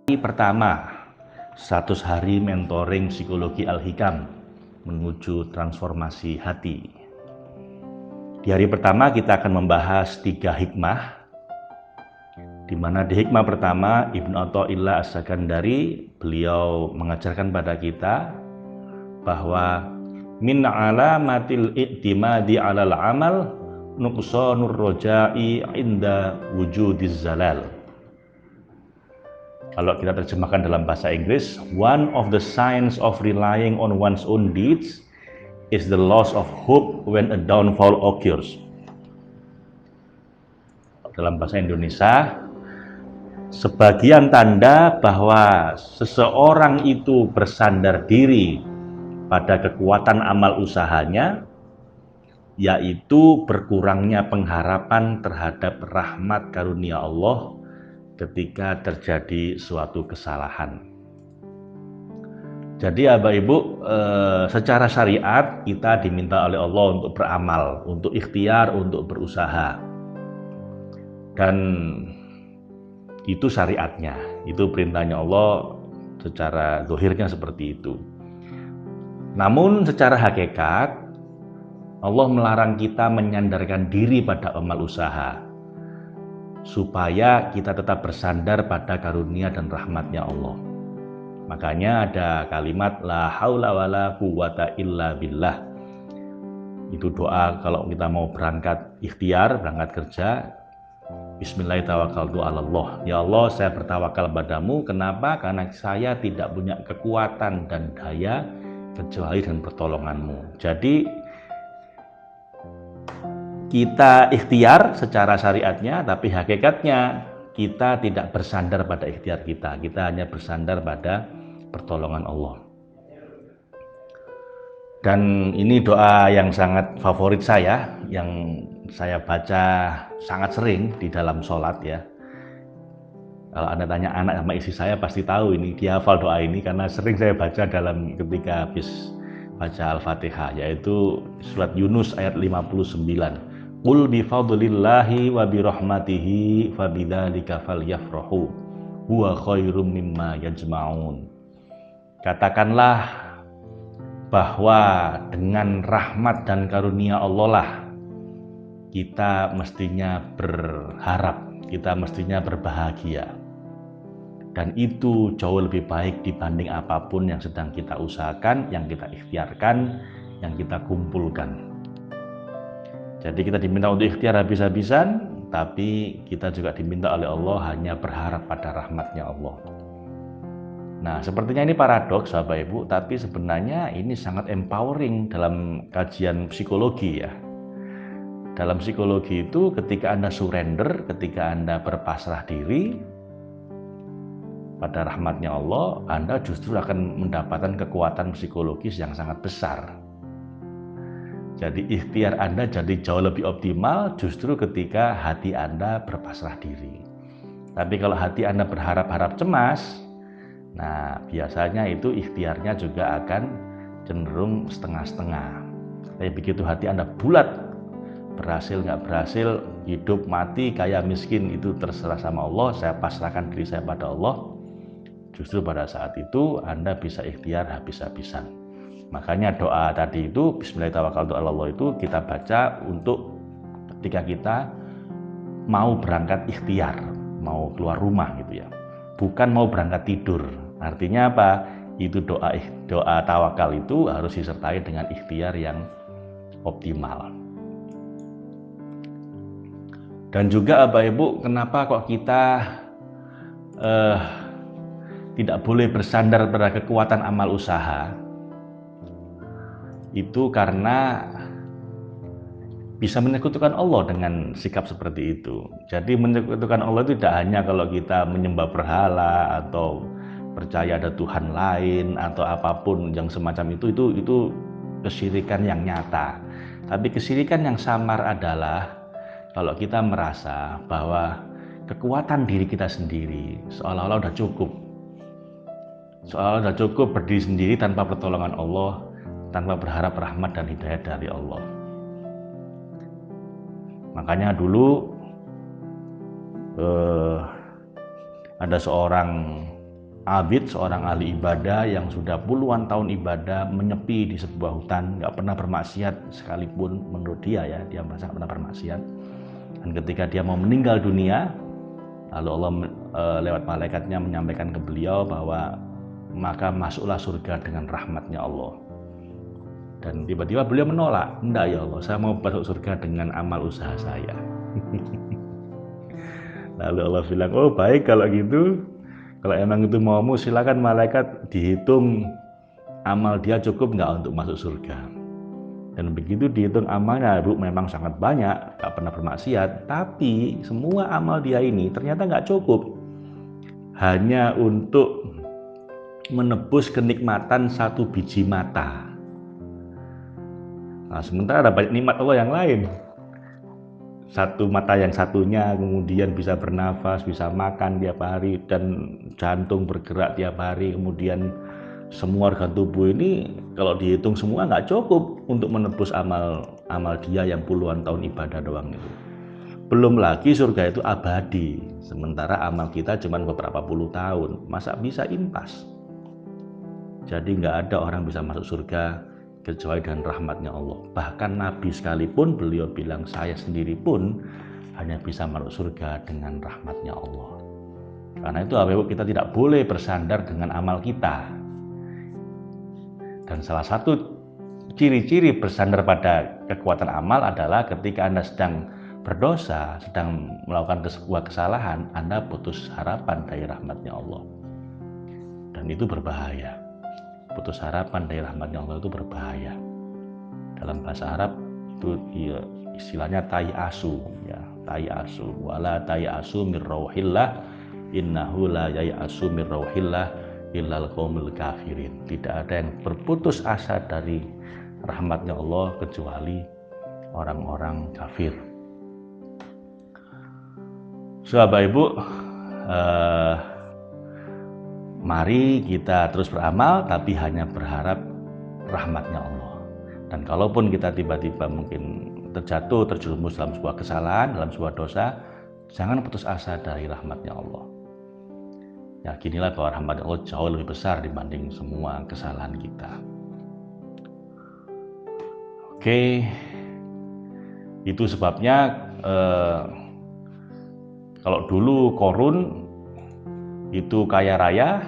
Pertama, 100 hari mentoring psikologi Al-Hikam menuju transformasi hati. Di hari pertama kita akan membahas 3 hikmah, di mana di hikmah pertama Ibnu Athaillah As-Sakandari beliau mengajarkan pada kita bahwa min alamatil i'timadi 'alal amal nuqsanur roja'i inda wujudiz zalal. Kalau kita terjemahkan dalam bahasa Inggris, one of the signs of relying on one's own deeds is the loss of hope when a downfall occurs. Dalam bahasa Indonesia, sebagian tanda bahwa seseorang itu bersandar diri pada kekuatan amal usahanya, yaitu berkurangnya pengharapan terhadap rahmat karunia Allah ketika terjadi suatu kesalahan. Jadi Bapak Ibu, secara syariat kita diminta oleh Allah untuk beramal, untuk ikhtiar, untuk berusaha. Dan itu syariatnya, itu perintahnya Allah, secara zahirnya seperti itu. Namun secara hakikat, Allah melarang kita menyandarkan diri pada amal usaha, supaya kita tetap bersandar pada karunia dan rahmatnya Allah. Makanya ada kalimat la haula wala quwwata illa billah. Itu doa kalau kita mau berangkat ikhtiar, berangkat kerja. Bismillahirrahmanirrahim. Ya Allah, saya bertawakal padamu. Kenapa? Karena saya tidak punya kekuatan dan daya kecuali dengan pertolonganmu. Jadi kita ikhtiar secara syariatnya, tapi hakikatnya kita tidak bersandar pada ikhtiar kita hanya bersandar pada pertolongan Allah. Dan ini doa yang sangat favorit saya, yang saya baca sangat sering di dalam sholat ya. Kalau Anda tanya anak sama istri saya pasti tahu ini, dia hafal doa ini karena sering saya baca dalam ketika habis baca Al-Fatihah, yaitu surat Yunus ayat 59. Qul bi fadlillahi wa bi rahmatihi fabidzalika falyafrahu huwa khairum mimma yajma'un. Katakanlah bahwa dengan rahmat dan karunia Allah lah kita mestinya berharap, kita mestinya berbahagia. Dan itu jauh lebih baik dibanding apapun yang sedang kita usahakan, yang kita ikhtiarkan, yang kita kumpulkan. Jadi kita diminta untuk ikhtiar habis-habisan, tapi kita juga diminta oleh Allah hanya berharap pada rahmatnya Allah. Nah, sepertinya ini paradoks Bapak Ibu, tapi sebenarnya ini sangat empowering dalam kajian psikologi ya. Dalam psikologi itu ketika Anda surrender, ketika Anda berpasrah diri pada rahmatnya Allah, Anda justru akan mendapatkan kekuatan psikologis yang sangat besar. Jadi ikhtiar Anda jadi jauh lebih optimal justru ketika hati Anda berpasrah diri. Tapi kalau hati Anda berharap-harap cemas, nah biasanya itu ikhtiarnya juga akan cenderung setengah-setengah. Tapi begitu hati Anda bulat, berhasil nggak berhasil, hidup mati, kaya miskin, itu terserah sama Allah, saya pasrahkan diri saya pada Allah. Justru pada saat itu Anda bisa ikhtiar habis-habisan. Makanya doa tadi itu Bismillahirrahmanirrahim itu kita baca untuk ketika kita mau berangkat ikhtiar, mau keluar rumah gitu ya. Bukan mau berangkat tidur. Artinya apa? Itu doa tawakal itu harus disertai dengan ikhtiar yang optimal. Dan juga Bapak Ibu, kenapa kok kita tidak boleh bersandar pada kekuatan amal usaha? Itu karena bisa menyekutukan Allah dengan sikap seperti itu. Jadi menyekutukan Allah itu tidak hanya kalau kita menyembah berhala atau percaya ada Tuhan lain atau apapun yang semacam itu kesyirikan yang nyata. Tapi kesyirikan yang samar adalah kalau kita merasa bahwa kekuatan diri kita sendiri seolah-olah udah cukup. Seolah-olah udah cukup berdiri sendiri tanpa pertolongan Allah, tanpa berharap rahmat dan hidayah dari Allah. Makanya dulu ada seorang abid, seorang ahli ibadah yang sudah puluhan tahun ibadah, menyepi di sebuah hutan, nggak pernah bermaksiat sekalipun menurut dia ya, dia merasa nggak pernah bermaksiat. Dan ketika dia mau meninggal dunia, lalu Allah lewat malaikatnya menyampaikan ke beliau bahwa maka masuklah surga dengan rahmatnya Allah. Dan tiba-tiba beliau menolak, enggak ya Allah, saya mau masuk surga dengan amal usaha saya. Lalu Allah bilang, oh baik kalau gitu, kalau emang itu maumu silakan malaikat dihitung amal dia cukup nggak untuk masuk surga. Dan begitu dihitung amalnya, Bu, memang sangat banyak, nggak pernah bermaksiat, tapi semua amal dia ini ternyata nggak cukup, hanya untuk menebus kenikmatan satu biji mata. Nah, sementara ada banyak nikmat Allah yang lain. Satu mata yang satunya kemudian bisa bernafas, bisa makan tiap hari, dan jantung bergerak tiap hari, kemudian semua organ tubuh ini kalau dihitung semua nggak cukup untuk menebus amal dia yang puluhan tahun ibadah doang itu. Belum lagi surga itu abadi, sementara amal kita cuma beberapa puluh tahun, masa bisa impas? Jadi nggak ada orang bisa masuk surga kecuali dengan rahmatnya Allah. Bahkan Nabi sekalipun beliau bilang, saya sendiri pun hanya bisa masuk surga dengan rahmatnya Allah. Karena itu kita tidak boleh bersandar dengan amal kita. Dan salah satu ciri-ciri bersandar pada kekuatan amal adalah ketika Anda sedang berdosa, sedang melakukan sebuah kesalahan, Anda putus harapan dari rahmatnya Allah. Dan itu berbahaya. Putus harapan dari rahmatnya Allah itu berbahaya. Dalam bahasa Arab itu istilahnya tai asu ya, tai asu. Wala tai asu mir rauhillah innahu la yai'asu mir rauhillah illal qaumul kafirin. Tidak ada yang berputus asa dari rahmatnya Allah kecuali orang-orang kafir. Sahabat Ibu, mari kita terus beramal, tapi hanya berharap rahmatnya Allah. Dan kalaupun kita tiba-tiba mungkin terjerumus dalam sebuah kesalahan, dalam sebuah dosa, jangan putus asa dari rahmatnya Allah. Yakinilah bahwa rahmatnya Allah jauh lebih besar dibanding semua kesalahan kita. Oke, itu sebabnya kalau dulu Qarun itu kaya raya,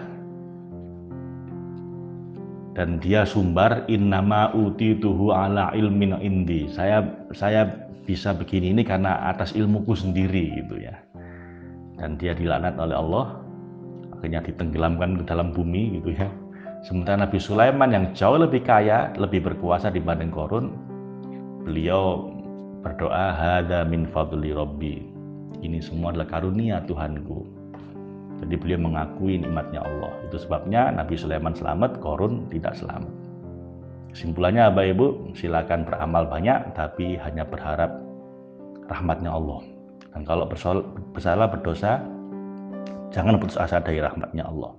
dan dia sumbar, innama utituhu ala ilmin indi. Saya bisa begini ini karena atas ilmuku sendiri gitu ya. Dan dia dilaknat oleh Allah, akhirnya ditenggelamkan ke dalam bumi gitu ya. Sementara Nabi Sulaiman yang jauh lebih kaya, lebih berkuasa dibanding Qarun, beliau berdoa, hadza min fadli rabbi. Ini semua adalah karunia Tuhanku. Jadi beliau mengakui nikmatnya Allah. Itu sebabnya Nabi Sulaiman selamat, Qarun tidak selamat. Kesimpulannya Bapak Ibu, silakan beramal banyak, tapi hanya berharap rahmatnya Allah. Dan kalau bersalah berdosa, jangan putus asa dari rahmatnya Allah.